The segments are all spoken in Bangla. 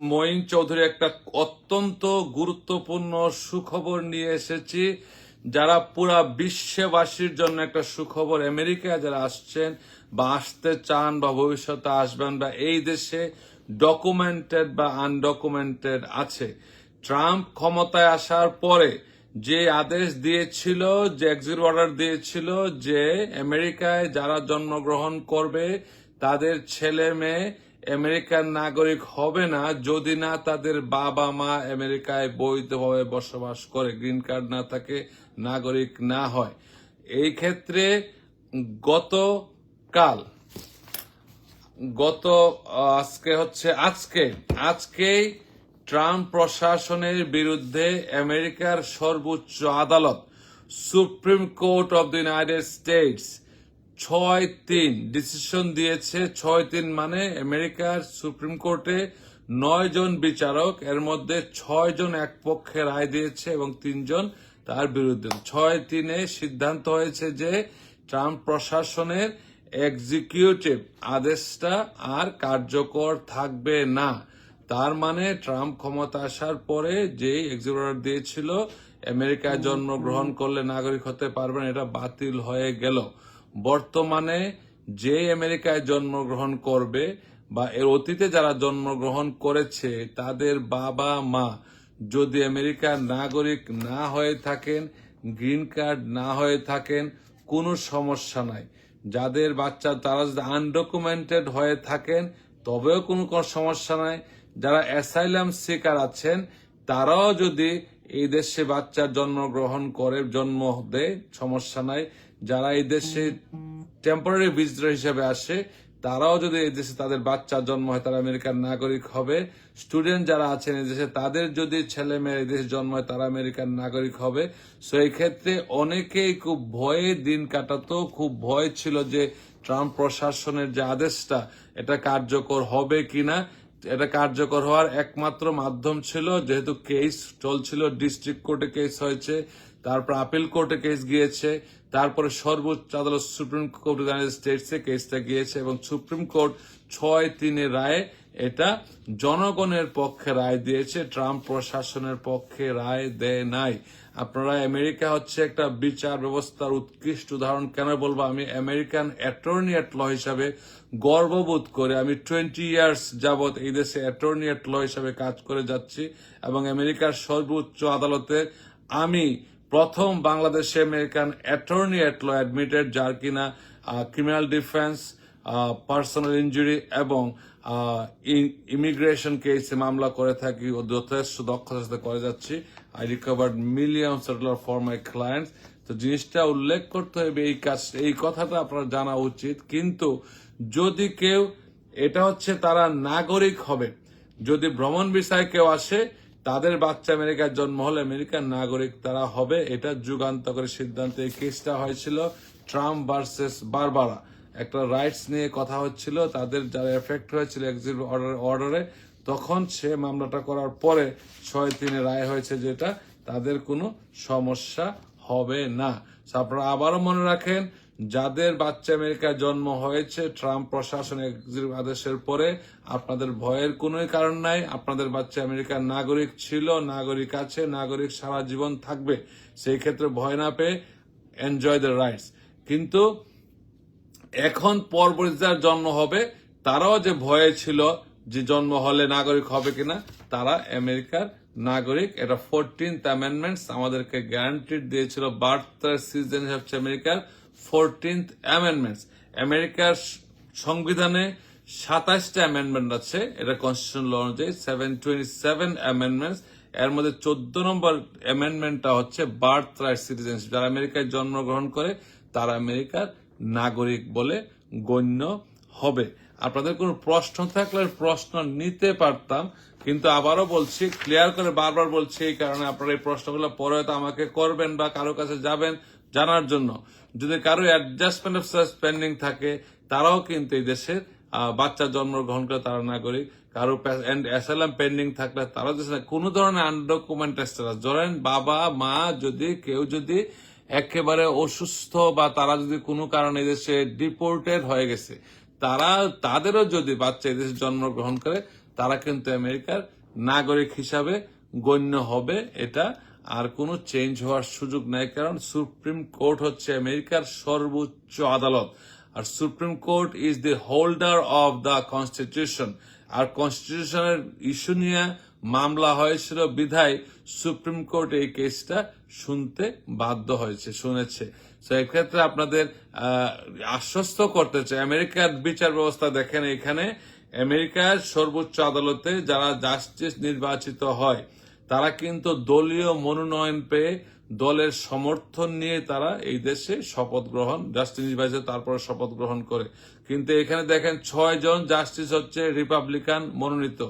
মঈন চৌধুরী একটা অত্যন্ত গুরুত্বপূর্ণ সুখবর নিয়ে এসেছি, যারা পুরা বিশ্ববাসীর জন্য একটা সুখবর। আমেরিকায় যারা আসছেন বা আসতে চান বা ভবিষ্যতে আসবেন বা এই দেশে ডকুমেন্টেড বা আনডকুমেন্টেড আছে, ট্রাম্প ক্ষমতায় আসার পরে যে আদেশ দিয়েছিল, যে এক্সিকিউটিভ অর্ডার দিয়েছিল যে আমেরিকায় যারা জন্মগ্রহণ করবে তাদের ছেলে মেয়ে আমেরিকার নাগরিক হবে না যদি না তাদের বাবা মা আমেরিকায় বৈধভাবে বসবাস করে, গ্রিন কার্ড না থাকে, নাগরিক না হয়। এই ক্ষেত্রে গতকাল গত আজকেই ট্রাম্প প্রশাসনের বিরুদ্ধে আমেরিকার সর্বোচ্চ আদালত supreme court of the United states 6-3 decision দিয়েছে। 6-3 মানে আমেরিকার সুপ্রিম কোর্টে 9 জন বিচারক, এর মধ্যে 6 জন এক পক্ষে রায় দিয়েছে এবং 3 জন তার বিরুদ্ধে। 6-3 সিদ্ধান্ত হয়েছে যে ট্রাম্প প্রশাসনের এক্সিকিউটিভ আদেশটা আর কার্যকর থাকবে না। তার মানে ট্রাম্প ক্ষমতা আসার পরে যে এক্সিকিউটিভ অর্ডার দিয়েছিল আমেরিকায় জন্মগ্রহণ করলে নাগরিক হতে পারবেন, এটা বাতিল হয়ে গেল। বর্তমানে যে আমেরিকায় জন্মগ্রহণ করবে বা এর অতীতে যারা জন্মগ্রহণ করেছে তাদের বাবা মা যদি আমেরিকার নাগরিক না হয়ে থাকেন, গ্রিন কার্ড না হয়ে থাকেন, কোনো সমস্যা নাই। যাদের বাচ্চা তারা যদি আনডকুমেন্টেড হয়ে থাকেন তবেও কোনো সমস্যা নাই। যারা অ্যাসাইলাম সিকার আছেন তারাও যদি এই দেশে বাচ্চার জন্ম দেয় সমস্যা নাই। যারা এই দেশে টেম্পোরারি ভিজিটর হিসেবে আসে তারাও যদি এই দেশে তাদের বাচ্চার জন্ম হয় তারা আমেরিকার নাগরিক হবে। স্টুডেন্ট যারা আছেন এই দেশে তাদের যদি ছেলে মেয়ে এই দেশে জন্ম হয় তারা আমেরিকার নাগরিক হবে। সো এই ক্ষেত্রে অনেকেই খুব ভয়ে দিন কাটাতো, খুব ভয় ছিল যে ট্রাম্প প্রশাসনের যে আদেশটা এটা কার্যকর হবে কিনা। এটা কার্যকর হওয়ার একমাত্র মাধ্যম ছিল, যেহেতু কেস চলছিল, ডিস্ট্রিক্ট কোর্টে কেস হয়েছে, তারপর আপিল কোর্টে কেস গিয়েছে, তারপরে সর্বোচ্চ আদালত সুপ্রিম কোর্ট ইউনাইটেড স্টেটসে কেসটা গিয়েছে এবং সুপ্রিম কোর্ট 6-3 রায়ে এটা জনগণের পক্ষে রায় দিয়েছে, ট্রাম্প প্রশাসনের পক্ষে রায় দেয় নাই। আপনারা আমেরিকা হচ্ছে একটা বিচার ব্যবস্থার উৎকৃষ্ট উদাহরণ। কেন বলবো? আমি আমেরিকান অ্যাটর্নি এট ল হিসাবে গর্ববোধ করে আমি 20 ইয়ার্স যাবৎ এই দেশে অ্যাটর্নি এট ল হিসাবে কাজ করে যাচ্ছি এবং আমেরিকার সর্বোচ্চ আদালতে আমি প্রথম বাংলাদেশে আমেরিকান অ্যাটর্নি এট ল অ্যাডমিটেড, যার কিনা ক্রিমিনাল ডিফেন্স, পার্সোনাল ইনজুরি এবং ইমিগ্রেশন কেসে মামলা করে থাকি ও যথেষ্ট দক্ষতার সাথে করে যাচ্ছি। I recovered millions dollar for my clients. তো জিনিসটা উল্লেখ করতে হবে, এই কথাটা আপনার জানা উচিত। কিন্তু যদি কেউ এটা হচ্ছে তারা নাগরিক হবে, যদি ভ্রমণ ভিসায় কেউ আসে তাদের বাচ্চা আমেরিকার জন্ম হলে আমেরিকার নাগরিক তারা হবে। এটা যুগান্তকারী সিদ্ধান্ত। এই কেসটা হয়েছিল ট্রাম্প ভার্সেস বারবারা, একটা রাইটস নিয়ে কথা হচ্ছিল, তাদের যারা এফেক্ট হয়েছিল এক্সিকিউটিভ অর্ডারে, তখন সে মামলাটা করার পরে 6-3 রায় হয়েছে যেটা তাদের কোনো সমস্যা হবে না। আপনারা আবারও মনে রাখেন, যাদের বাচ্চা আমেরিকায় জন্ম হয়েছে ট্রাম্প প্রশাসনের এক্সিকিউটিভ আদেশের পরে, আপনাদের ভয়ের কোনো কারণ নাই। আপনাদের বাচ্চা আমেরিকার নাগরিক ছিল, নাগরিক আছে, নাগরিক সারা জীবন থাকবে। সেই ক্ষেত্রে ভয় না পেয়ে এনজয় দ্য রাইটস। কিন্তু এখন পরবর্তী যার জন্ম হবে তারাও যে ভয়ে ছিল যে জন্ম হলে নাগরিক হবে কিনা, তারা আমেরিকার নাগরিক। এটা 14th অ্যামেন্ডমেন্টস আমাদেরকে গ্যারান্টিড দিয়েছিল। বার্থ সিটিজেন হচ্ছে আমেরিকার 14th অ্যামেন্ডমেন্টস। আমেরিকার সংবিধানে 27টা অ্যামেন্ডমেন্ট আছে, এটা কনস্টিটিউশন ল অনুযায়ী 727 অ্যামেন্ডমেন্টস। এর মধ্যে 14 নম্বর অ্যামেন্ডমেন্টটা হচ্ছে বার্থ রাইট সিটিজেনশিপ। যারা আমেরিকায় জন্মগ্রহণ করে তারা আমেরিকার নাগরিক বলে গণ্য হবে। আপনাদের কোনো প্রশ্ন থাকলে প্রশ্ন নিতে পারতাম, কিন্তু আবারও বলছি, ক্লিয়ার করে বারবার বলছি, এই কারণে আপনারা এই প্রশ্নগুলো পরে হয়তো আমাকে করবেন বা কারো কাছে যাবেন জানার জন্য। যদি কারো অ্যাডজাস্টমেন্ট অফ স্ট্যাটাস পেন্ডিং থাকে তারাও কিন্তু এই দেশের বাচ্চা জন্মগ্রহণ করে তারা নাগরিক। কারো অ্যাসাইলাম পেন্ডিং থাকলে তারাও দেশে কোনো ধরনের আনডকুমেন্টেড স্ট্যাটাস, ধরেন বাবা মা কেউ যদি একেবারে অসুস্থ বা তারা যদি কোনো কারণে এদেশে ডিপোর্টেড হয়ে গেছে, তাদেরও যদি বাচ্চা এদেশে জন্মগ্রহণ করে তারা কিন্তু আমেরিকার নাগরিক হিসাবে গণ্য হবে। এটা আর কোনো চেঞ্জ হওয়ার সুযোগ নাই, কারণ সুপ্রিম কোর্ট হচ্ছে আমেরিকার সর্বোচ্চ আদালত, আর supreme court is the holder of the constitution. আর কনস্টিটিউশনের ইস্যু নিয়ে মামলা হয়েছিল বিধায় সুপ্রিম কোর্ট এই কেসটা শুনতে বাধ্য শুনেছে। তো এক্ষেত্রে আপনাদের আশ্বস্ত করতে চাই, আমেরিকার বিচার ব্যবস্থা দেখেন, এখানে আমেরিকার সর্বোচ্চ আদালতে যারা জাস্টিস নির্বাচিত হয় তারা কিন্তু দলীয় মনোনয়ন পেয়ে দলের সমর্থন নিয়ে তারা এই দেশে শপথ গ্রহণ, জাস্টিস নির্বাচিত তারপরে শপথ গ্রহণ করে। কিন্তু এখানে দেখেন 6 জন জাস্টিস হচ্ছে রিপাবলিকান মনোনীত,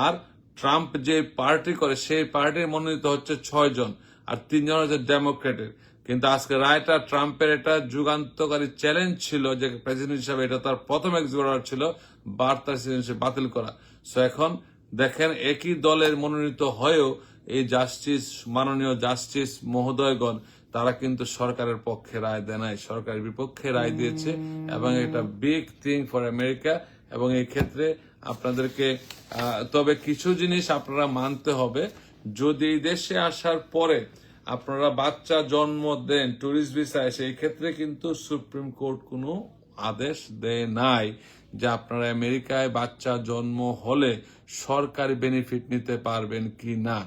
আর ট্রাম্প যে পার্টি করে সেই পার্টির মনোনীত হচ্ছে 6 জন, আর 3 জন হচ্ছে ডেমোক্রেটের। কিন্তু আজকে রায়টা ট্রাম্পের এটা যুগান্তকারী চ্যালেঞ্জ ছিল যে প্রেসিডেন্ট হিসাবে এটা তার প্রথম এক্সিকিউটিভ ছিল বার্তা বাতিল করা। সো এখন দেখেন একই দলের মনোনীত হয়েও এই জাস্টিস, মাননীয় জাস্টিস মহোদয়গণ তারা কিন্তু সরকারের পক্ষে রায় দেয় নাই, সরকারের বিপক্ষে রায় দিয়েছে, এবং এটা বিগ থিং ফর আমেরিকা। এবং এই ক্ষেত্রে আপনাদেরকে তবে কিছু জিনিস আপনারা মানতে হবে, যদি এই দেশে আসার পরে আপনারা বাচ্চা জন্ম দেন ট্যুরিস্ট ভিসায়, সেই ক্ষেত্রে কিন্তু সুপ্রিম কোর্ট কোনো আদেশ দেয় নাই যে আপনারা আমেরিকায় বাচ্চা জন্ম হলে সরকারি বেনিফিট নিতে পারবেন কি না।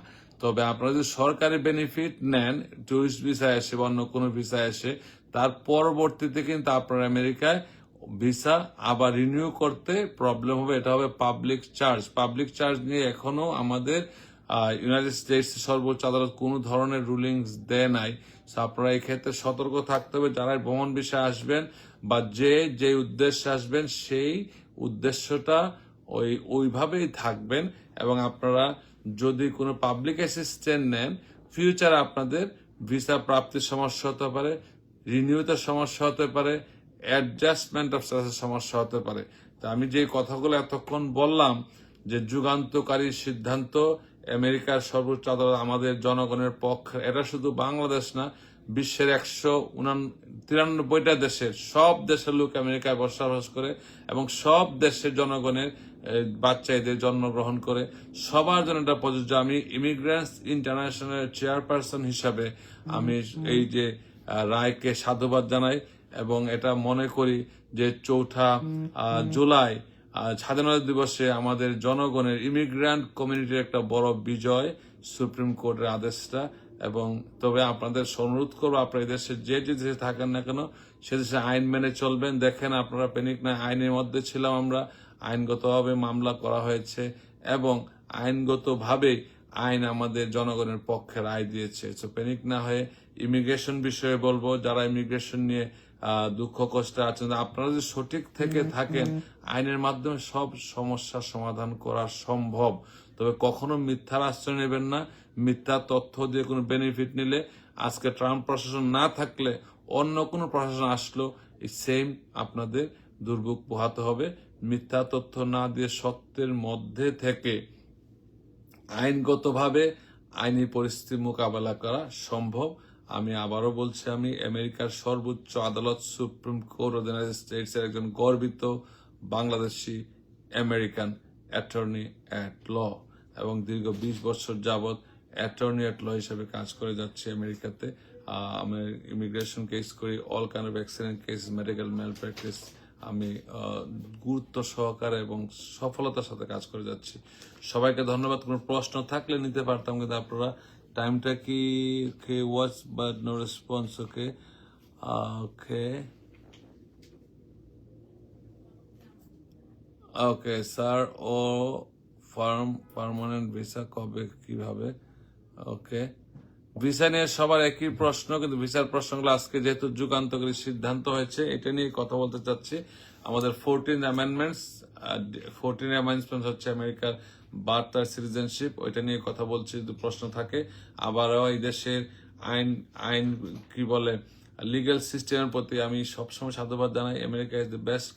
তবে আপনারা যদি সরকারি বেনিফিট নেন ট্যুরিস্ট ভিসায় এসে বা অন্য কোনো ভিসায় এসে, তার পরবর্তীতে কিন্তু আপনারা আমেরিকায় ভিসা আবার রিনিউ করতে প্রবলেম হবে। এটা হবে পাবলিক চার্জ। পাবলিক চার্জ নিয়ে এখনো আমাদের ইউনাইটেড স্টেটস সর্বোচ্চ আদালত কোনো ধরনের রুলিংস দেয় নাই। আপনারা এই ক্ষেত্রে সতর্ক থাকতে হবে, যারা ভ্রমণ বিষয়ে আসবেন বা যে উদ্দেশ্যে আসবেন সেই উদ্দেশ্যটা ওইভাবেই থাকবেন। এবং আপনারা যদি কোনো পাবলিক অ্যাসিস্ট্যান্ট নেন, ফিউচারে আপনাদের ভিসা প্রাপ্তির সমস্যা হতে পারে, রিনিউতে সমস্যা হতে পারে, অ্যাডজাস্টমেন্ট অফ স্ট্যাটাসের সমস্যা হতে পারে। তা আমি যে কথাগুলো এতক্ষণ বললাম যে যুগান্তকারী সিদ্ধান্ত আমেরিকার সর্বোচ্চ আদালত আমাদের জনগণের পক্ষে, এটা শুধু বাংলাদেশ না, বিশ্বের 193টা দেশের সব দেশের লোক আমেরিকায় বসবাস করে এবং সব দেশের জনগণের বাচ্চা এদের জন্মগ্রহণ করে, সবার জন্য এটা প্রযোজ্য। আমি ইমিগ্রেন্টস ইন্টারন্যাশনাল চেয়ারপারসন হিসাবে আমি এই যে রায়কে সাধুবাদ জানাই, এবং এটা মনে করি যে 4 জুলাই স্বাধীনতা দিবসে আমাদের জনগণের ইমিগ্রান্ট কমিউনিটির একটা বড় বিজয় সুপ্রিম কোর্টের আদেশটা। এবং তবে আপনাদের অনুরোধ করবো, আপনার দেশে যে দেশে থাকেন না কেন সে দেশে আইন মেনে চলবেন। দেখেন আপনারা প্যানিক না, আইনের মধ্যে ছিলাম আমরা, আইনগতভাবে মামলা করা হয়েছে এবং আইনগতভাবে আইন আমাদের জনগণের পক্ষে রায় দিয়েছে। সো প্যানিক না হয়ে ইমিগ্রেশন বিষয়ে বলবো, যারা ইমিগ্রেশন নিয়ে দুঃখ কষ্টে আছেন, আপনারা যদি সঠিক থেকে থাকেন আইনের মাধ্যমে সব সমস্যার সমাধান করা সম্ভব। তবে কখনো মিথ্যার আশ্রয় নেবেন না। মিথ্যা তথ্য দিয়ে কোনো বেনিফিট নিলে, আজকে ট্রাম্প প্রশাসন না থাকলে অন্য কোনো প্রশাসন আসলো এই সেম আপনাদের দুর্ভোগ পোহাতে হবে। মিথ্যা তথ্য না দিয়ে সত্যের মধ্যে থেকে আইনগতভাবে আইনি পরিস্থিতি মোকাবেলা করা সম্ভব। আমি আবারও বলছি, আমি আমেরিকার সর্বোচ্চ আদালত supreme court of the United States এর একজন গর্বিত Bangladeshi American attorney at law, এবং দীর্ঘ 20 বছর যাবৎ অ্যাটর্নি অ্যাট ল হিসেবে কাজ করে যাচ্ছি আমেরিকাতে। আমি ইমিগ্রেশন কেস করি, all kind of accident case, medical malpractice, আমি গুরুত্ব সহকারে এবং সফলতার সাথে কাজ করে যাচ্ছি। সবাইকে ধন্যবাদ। কোনো প্রশ্ন থাকলে নিতে পারতাম, কিন্তু আপনারা টাইমটা কি watch but no response. Okay okay okay sir, ও পার্মানেন্ট ভিসা কবে কিভাবে? ওকে, ভিসা নিয়ে সবার একই প্রশ্ন, কিন্তু ভিসার প্রশ্নগুলো আজকে যেহেতু যুগান্তকারী সিদ্ধান্ত হয়েছে এটা নিয়ে কথা বলতে চাচ্ছি। আমাদের 14 অ্যামেন্ডমেন্টস হচ্ছে আমেরিকার বার্থ আর সিটিজেনশিপ, ওইটা নিয়ে কথা বলছি। যদি প্রশ্ন থাকে, আবারও এই দেশের আইন কি বলে লিগ্যাল সিস্টেমের প্রতি আমি সবসময় সাধুবাদ জানাই। America is the best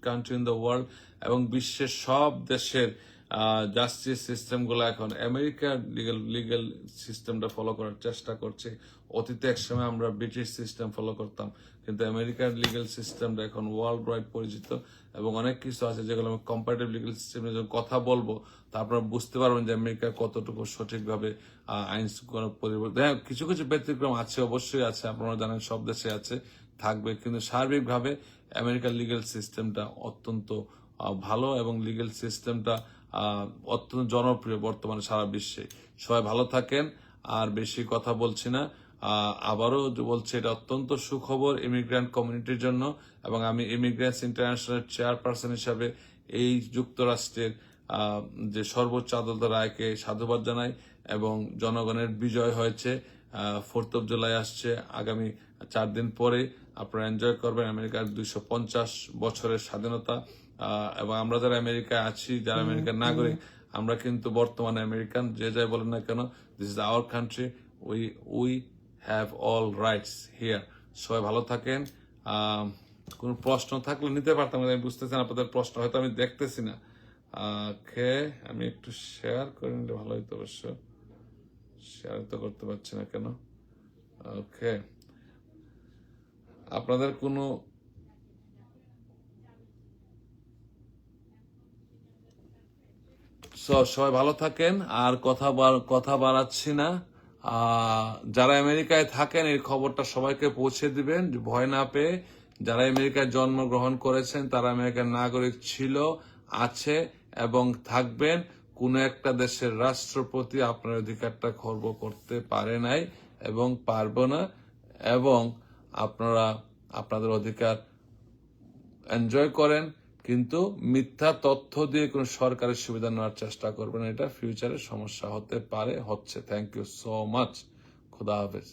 country in the world, এবং বিশ্বের সব দেশের জাস্টিস সিস্টেমগুলো এখন আমেরিকার লিগাল সিস্টেমটা ফলো করার চেষ্টা করছে। অতীতে একসময় আমরা ব্রিটিশ সিস্টেম ফলো করতাম, কিন্তু আমেরিকার লিগাল সিস্টেমটা এখন ওয়ার্ল্ড ওয়াইড পরিচিত, এবং অনেক কিছু আছে যেগুলো আমি কম্পারেটিভ লিগাল সিস্টেমে যখন কথা বলবো তা আপনারা বুঝতে পারবেন যে আমেরিকা কতটুকু সঠিকভাবে আইন শৃঙ্খলা পরিবর্তন। হ্যাঁ, কিছু কিছু ব্যতিক্রম আছে, অবশ্যই আছে, আপনারা জানেন সব দেশে আছে, থাকবে, কিন্তু সার্বিকভাবে আমেরিকার লিগ্যাল সিস্টেমটা অত্যন্ত ভালো, এবং লিগ্যাল সিস্টেমটা অত্যন্ত জনপ্রিয় বর্তমানে সারা বিশ্বে। সবাই ভালো থাকেন, আর বেশি কথা বলছি না। আবারও বলছি, এটা অত্যন্ত সুখবর ইমিগ্রেন্ট কমিউনিটির জন্য, এবং আমি ইমিগ্রেন্টস ইন্টারন্যাশনাল চেয়ারপারসন হিসাবে এই যুক্তরাষ্ট্রের যে সর্বোচ্চ আদালতের রায়কে সাধুবাদ জানাই, এবং জনগণের বিজয় হয়েছে। 4th of জুলাই আসছে আগামী 4 দিন পরে, আপনারা এনজয় করবেন আমেরিকার 250 বছরের স্বাধীনতা। এবং আমরা যারা আমেরিকায় আছি, যারা আমেরিকার নাগরিক, আমরা কিন্তু বর্তমানে আমেরিকান, যে যাই বলেন না কেন, this is our country, we have all rides here. সবাই ভালো থাকেন। কোনো প্রশ্ন থাকলে নিতে পারতাম, আমি বুঝতেছেন আপনাদের প্রশ্ন হয়তো আমি দেখতেছি না। আমি একটু শেয়ার করে নিলে ভালো হইতো, অবশ্য শেয়ার তো করতে পারছি না কেন। ওকে, আপনাদের কোনো সবাই ভালো থাকেন, আর কথা বাড়াচ্ছি না। যারা আমেরিকায় থাকেন এই খবরটা সবাইকে পৌঁছে দিবেন, ভয় না পেয়ে। যারা আমেরিকায় জন্মগ্রহণ করেছেন, তারা আমেরিকার নাগরিক ছিল, আছে এবং থাকবেন। কোন একটা দেশের রাষ্ট্রপতি আপনার অধিকারটা খর্ব করতে পারে নাই এবং পারবো না, এবং আপনারা আপনাদের অধিকার এনজয় করেন, কিন্তু মিথ্যা তথ্য দিয়ে কোনো সরকারের সুবিধা নেওয়ার চেষ্টা করবেন, এটা ফিউচারে সমস্যা হতে পারে, হচ্ছে। Thank you so much. খুদা হাফেজ।